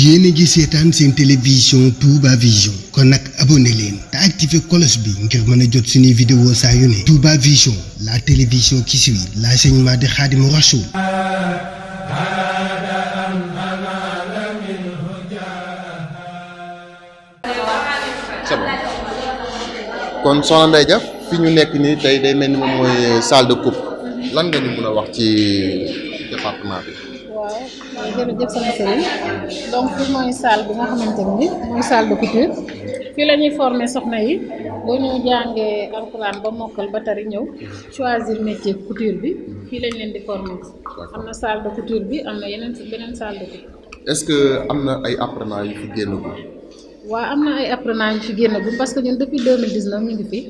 yéen a ngi seetaan seen télévision Touba Vision kon nag abonné leen te activé cloche bi ngir mën a jot suñuy vidéo saa yu ne Touba Vision la télévision qui suit l'enseignement de Khadimou Rassoul. C'est bon kon soxna Ndeye Dia fi ñu nekk nii tey day mel ni moom mooy salle de coupe lan nga ñu mën a wax ci département bi. waaw jërëjëf sama sëriñ donc fii mooy salle bi nga xamante ni mooy salle de couture fii la ñuy former soxna yi boo ñu jàngee alxuraan ba mokkal ba tari ñëw choisir métier couture bi fii lañ leen di former am na salle de couture bi am na beneen salle de couture. est-ce que am na ay apprenants yu fi génn ko. waaw am na ay apprenants yu fi génn gu parce que ñun depuis 2019 ñu ngi fi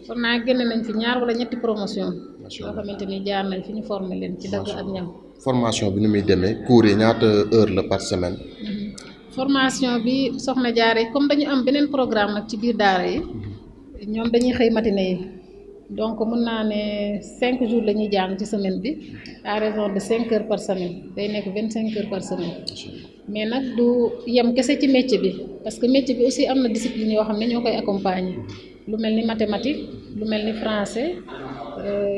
kon naa génn nañ fi ñaar wala ñetti promotion yoo xamante ni jaar nañ fi ñu former leen ci dagg ak ñaw. formation bi ni muy demee cours yi ñaata heure la par semaine. formation bi soxna jaare comme dañu am beneen programme nag ci biir daara yi ñoom dañuy xëy matinée yi donc mën naa ne 5 jours la ñuy jàng ci semaine bi à raison de 5 heures par semaine day nekk 25 heures par semaine mais nag du yem kese ci métier bi parce que métier bi aussi am na discipline yoo xam ne ñoo koy accompagner lu mel ni mathématique lu mel ni français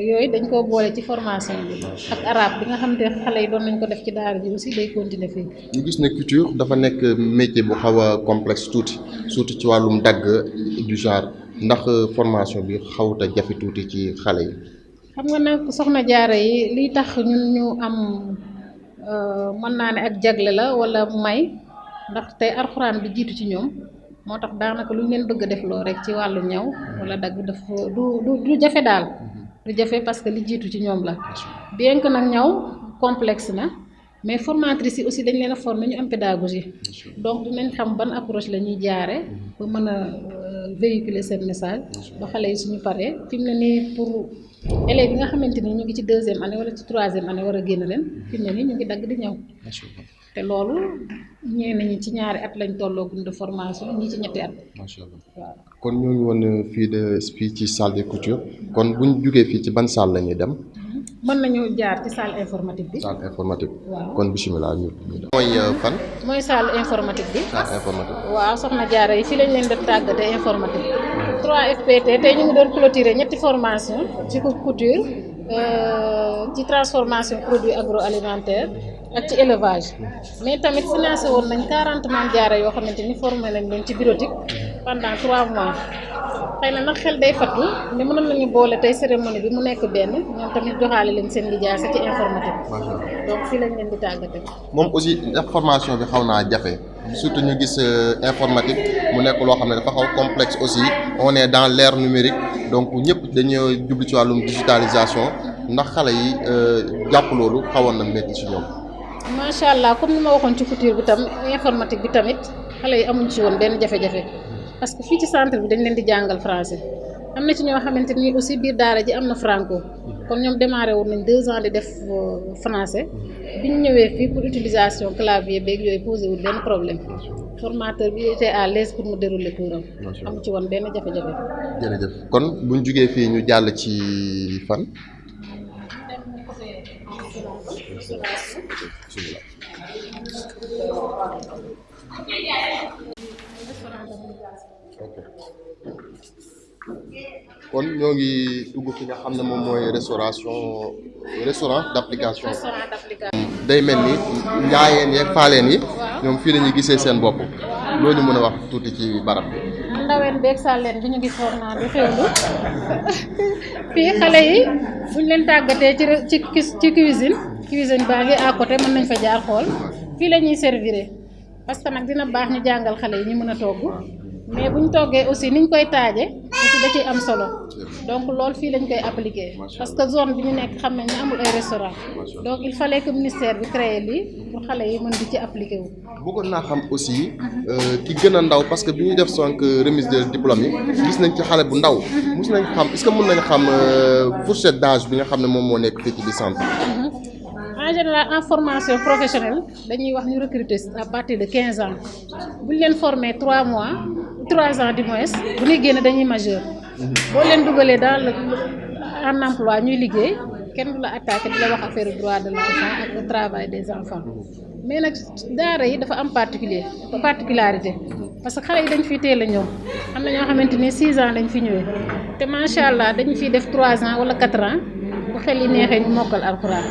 yooyu dañ koo boole ci formation bi ak arabe bi nga xam ne xale yi doon nañ ko def ci daara ji aussi day continuer fii. ñu gis ne couture dafa nekk métier bu xaw a complexe tuuti surtout ci wàllum dagg du genre ndax formation bi xawut a jafe tuuti ci xale yi. xam nga nag soxna jaara yi liy tax ñun ñu am mën naa ne ak jagle la wala may ndax tey alxuraan bi jiitu ci ñoom. moo tax daanaka lu ñu leen bëgg a def loo rek ci wàllu ñaw wala dagg dafa du jafe daal du jafe parce que li jiitu ci ñoom la bien que nag ñaw complexe na mais formatrices yi aussi dañ leen a former ñu am pédagogie donc dinañ xam ban approche la ñuy jaare ba mën a véhiculer seen message ba xale yi suñu paree fi mu ne nii pour élèves yi nga xamante ni ñu ngi ci 2e année wala ci 3e année war a génn leen fi mu ne nii ñu ngi dagg di ñaw te loolu ñee nañu ci ñaari at lañ tolloo gum de formation ñii ci ñetti at. macha allah waaw kon ñoo ngi woon fii ci salle de couture kon bu ñu jugee fii ci ban salle la ñuy dem. mën nañu jaar ci salle informatique bi. salle informatique. waaw kon bisimilah ñu dem. mooy fan. mooy salle informatique bi. salle informatique. waaw soxna Jaara yi fii lañ leen def tàggatee informatique. 3FPT tey ñu ngi doon clôturer ñetti formation ci couture ci transformation produits agroalimentaires. ak ci élevage mais tamit financé woon nañ 40 Maam Jaara yoo xamante ni formé nañ leen ci bureautique pendant 3 mois xëy na nag xel day fattu ne mënoon nañu boole tey cérémonie bi mu nekk benn ñoom tamit joxaale leen seen lijaasa ci informatique donc fii lañ leen di tàggate. moom aussi formation bi xaw naa jafe surtout ñu gis informatique mu nekk loo xam ne dafa xaw complexe aussi on est dans l'ère numérique donc ñëpp dañoo jublu ci wàllum digitalisation ndax xale yi jàpp loolu xawoon na métti ci ñoom. macha allah comme ni ma waxoon ci couture bi tam informatique bi tamit xale yi amuñ ci woon benn jafe-jafe parce que fii ci centre bi dañ leen di jàngal français am na ci ñoo xamante ni aussi biir daara ji am na franco kon ñoom démarré woon nañ 2 ans di def français bi ñu ñëwee fii pour utilisation clavier beeg yooyu posé wul benn problème formateur bi était à l'aise pour mu dérouler cours am amu ci woon benn jafe-jafe. jërëjëf kon buñ jugee fii ñu jàll ci fan. kon ñoo ngi dugg fi nga xam ne moom mooy restaurant d'application. day mel ni njaayeen yeeg faaleen yi ñoom fii lañuy gisee seen bopp loolu mën a wax tuuti ci barab bi. ndaween beeg sàlleen bi ñu ngi foog naa di xewlu fii xale yi buñ leen tàggatee ci cuisine baa ngi à côté mën nañ fa jaar xool fii la ñuy servir parce que nag dina baax ñu jàngal xale yi ñu mën a togg mais buñ toggee aussi niñ koy taaje aussi da ciy am solo donc loolu fii lañ koy appliquer parce que zone bi ñu nekk xam nañ ne amul ay restaurant donc il fallait que ministère bi créer lii pour xale yi mën di ci appliquer wu. bëggoon naa xam aussi ki gën a ndaw parce que bi ñuy def sonk remise de diplôme yi gis nañ ci xale bu ndaw mos nañ xam est-ce que mën nañ xam fourchette d'âge bi nga xam ne moom moo nekk fii ci bi centre. en général en formation professionnelle dañuy wax ñu recruter à partir de 15 ans bu ñu leen former 3 mois 3 ans du moins bu ñuy génn dañuy majeur boo leen dugalee dans le en emploi ñuy liggéey kenn du la attaqué di la wax affaire droit de l'enfant ak le travail des enfants mais nag daara yi dafa am particularité parce que xale yi dañ fi teel a ñëw am na ñoo xamante ni 6 ans lañ fi ñëwee te macha allah dañu fiy def 3 ans wala 4 ans bu xel yi neexee ñu mokkal alxuraan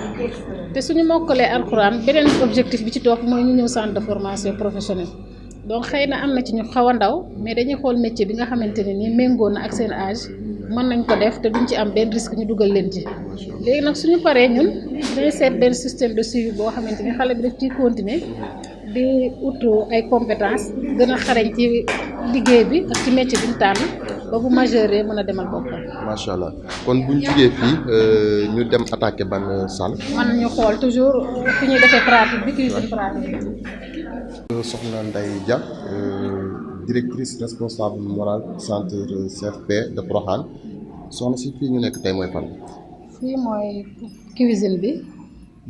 te suñu mokkalee alxuraan beneen objectif bi ci topp mooy ñu ñëw centre de formation professionnelle donc xëy na am na ci ñu xaw a ndaw mais dañuy xool métier bi nga xamante ne nii méngoo na ak seen âge mën nañ ko def te duñ ci am benn risque ñu dugal leen ci léegi nag suñu paree ñun dañuy seet benn système de suivi boo xamante ni xale bi daf ciy continuer di ut ay compétences gën a xarañ ci liggéey bi ak ci métier bi mu tànn ba bu majeure mën a demal boppam. macha allah kon buñ jugee fii ñu dem attaquer ban salle. man ñu xool toujours fi ñuy defee pratique bi cuisine pratique. Soxna Ndeye Dia directrice responsable morale centre CFP de Porokhane soxna si fii ñu nekk tey mooy fan. fii mooy cuisine bi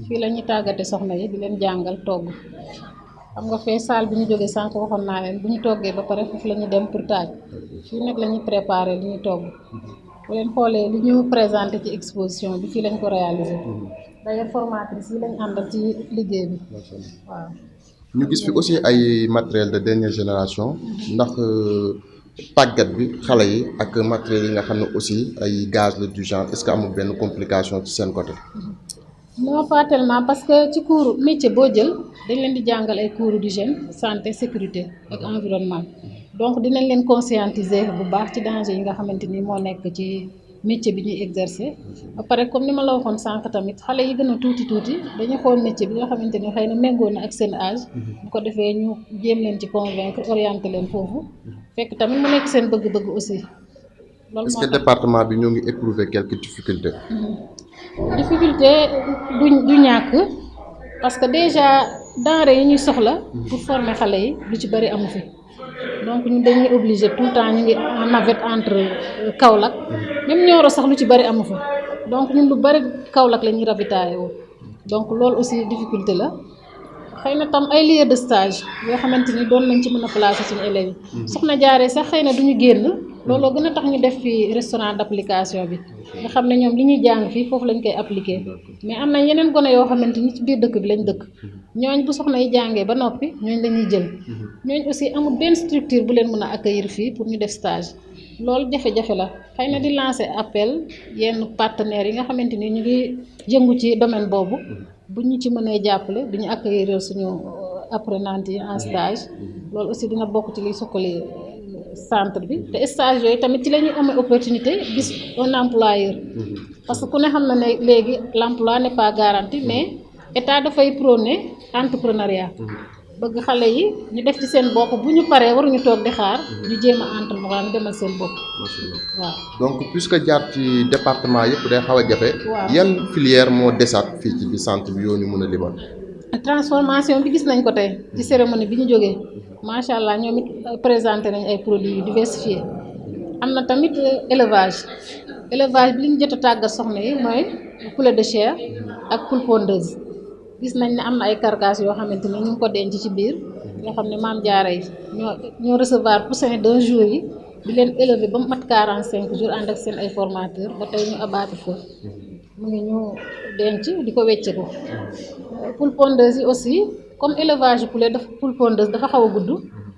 fii la ñuy tàggate soxna yi di leen jàngal togg xam nga fee salle bi ñu jógee sànq waxoon naa leen bu ñu toggee ba pare foofu la ñuy dem pour taaj fii nag la ñuy préparer li ñuy togg bu leen xoolee li ñu présenté ci exposition bi fii lañ ko réaliser d'ailleurs formatrice yi lañ àndal ci liggéey bi waaw. ñu gis fi aussi ay matériel de dernière génération ndax tàggat bi xale yi ak matériel yi nga xam ne aussi ay gaz la du genre est-ce que amul benn complication ci seen côté. non pas tellement parce que ci cours métier boo jël dañ leen di jàngal ay cours d'hygiène santé sécurité ak environnement donc dinañ leen conscientiser bu baax ci danger yi nga xamante ni moo nekk ci métier bi ñuy exercer ba pare comme ni ma la waxoon sànq tamit xale yi gën a tuuti dañuy xool métier bi nga xamante ni xëy na méngoo na ak seen âge bu ko defee ñu jéem leen ci convaincre orienter leen foofu fekk tamit mu nekk seen bëgg-bëgg aussi. loolu est-ce que département bi ñoo ngi éprouver quelques difficultés. difficulté du ñàkk parce que déjà denrées yi ñuy soxla pour former xale yi lu ci bari amu fi donc ñun dañuy obligé tout le temps ñu ngi en navette entre Kaolack même Nioro sax lu ci bari amu fa donc ñun lu bari Kaolack la ñuy ravitaillé wu donc loolu aussi difficulté la xëy na tam ay lieux de stage yoo xamante ni doon nañ ci mën a placer suñu élèves yi soxna jaaree sax xëy na duñu génn looloo gën a tax ñu def fi restaurant d'application bi nga xam ne ñoom li ñuy jàng fii foofu lañ koy appliquer mais am na yeneen gone yoo xamante ni ci biir dëkk bi lañ dëkk ñooñ bu soxna yi jàngee ba noppi ñooñ la ñuy jël ñooñ aussi amul benn structure bu leen mën a accueillir fii pour ñu def stage loolu jafe-jafe la xëy na di lancer appel yenn partenaires yi nga xamante ni ñu ngi yëngu ci domaine boobu bu ñu ci mënee jàppale du ñu accueillir suñu apprenants yi en stage loolu aussi dina bokk ci liy sukkali centre bi te stage yooyu tamit ci la ñuy amee opportunité gis un employeur parce que ku ne xam na ne léegi l'emploi n'est pas garanti mais état dafay prôner entrepreneuriat bëgg xale yi ñu def ci seen bopp bu ñu paree waruñu toog di xaar ñu jéem a entreprendre demal seen bopp waaw. donc puisque jaar ci département yëpp day xaw a jafe. waaw yan filière moo desaat fii ci bi centre bi yoo ñu mën a limal. transformation bi gis nañ ko tey ci cérémonie bi ñu jógee macha allah ñoom it présenté nañ ay produits diversifiés am na tamit élevage bi li ñu jot a tàggat soxna yi mooy poulet de chair ak poule pondeuse gis nañ ne am na ay carcasses yoo xamante ni ñu ngi ko denc ci biir yoo xam ne maam jaara yi ñoo recevoir poussin d'un jour yi di leen élever ba mu mat 45 jours ànd ak seen ay formateurs ba tey ñu abattre ko mu ngi ñu denc di ko wecce ko poule pondeuse yi aussi comme élevage poulet dafa poule pondeuse dafa xaw a gudd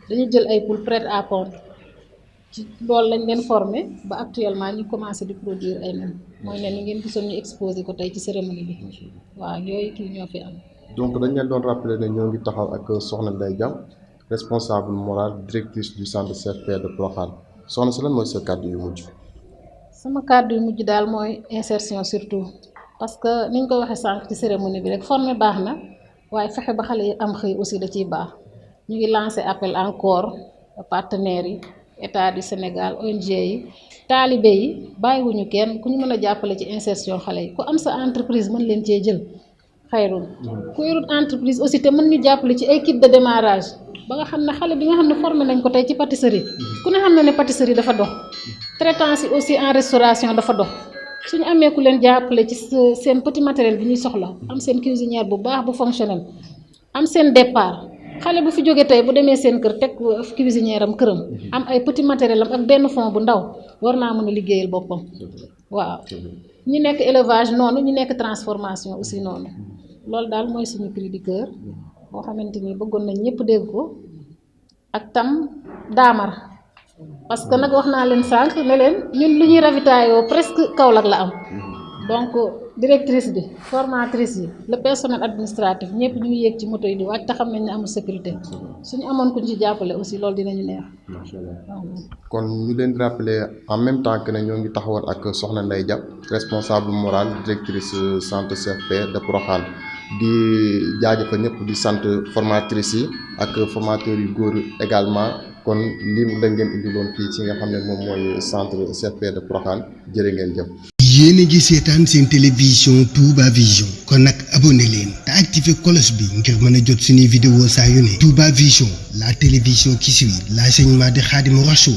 dañu jël ay poules prêtes à pondre ci loolu lañ leen former ba actuellement ñu commencé di produire ay nen mooy nen yi ngeen gisoon ñu exposé ko tey ci cérémonie bi waaw yooyu kii ñoo fi am. donc dañ leen doon rappeler ne ñoo ngi taxaw ak Soxna Ndeye Dia responsable morale directrice du centre CFP de Porokhane soxna si lan mooy sa kàddu yu mujj. sama kàddu yu mujj daal mooy insertion surtout parce que niñ ko waxee sànq ci cérémonie bi rek former baax na waaye fexe ba xale yi am xëy aussi da ciy baax ñu ngi lancer appel encore partenaires yi état du Sénégal ONG yi taalibe yi bàyyiwuñu kenn ku ñu mën a jàppale ci insertion xale yi ku am sa entreprise mën leen cee jël xayrul ku yorut entreprise aussi te mën ñu jàppale ci ay kit de démarrage ba nga xam ne xale bi nga xam ne formé nañ ko tey ci pâtisserie ku ne xam ne pâtisserie dafa dox traitance yi aussi en restauration dafa dox suñu amee ku leen jàppale ci seen petit matériel bi ñuy soxla am seen cuisinière bu baax bu fonctionnel am seen départ xale bu fi jógee tey bu demee seen kër teg cuisinière am këram am ay petit matériel am ak benn fond bu ndaw war naa mën a liggéeyal boppam waaw ñi nekk élevage noonu ñi nekk transformation aussi noonu loolu daal mooy suñu cri du cœur boo xamante ni bëggoon nañ ñëpp dégg ko ak tam daamar parce que nag wax naa leen sànq ne leen ñun lu ñuy ravitaayoo presque Kaolack la am donc directrice bi formatrice yi le personnel administratif ñëpp ñu ngi yéeg ci moto yi di wàcc te xam nañ ne amul sécurité suñu amoon ku ñu ci jàppale aussi loolu dinañu neex. macha allah kon ñu leen di rappeler en même temps que ne ñoo ngi taxawoon ak Soxna Ndeye Dia responsable morale directrice centre CFP de Porokhane di jaajëfal ñëpp di sant formatrice yi ak formateurs yu góor également kon lii la ngeen indiloon fii ci nga xam ne moom mooy centre CFP de Porokhane jërë ngeen jëf. yéen a ngi seetaan seen télévision Touba Vision kon nag abonné leen te activé cloche bi ngir mën a jot suñuy vidéo saa yu ne Touba Vision la télévision qui suit l'enseignement de Khadimou Rassoul.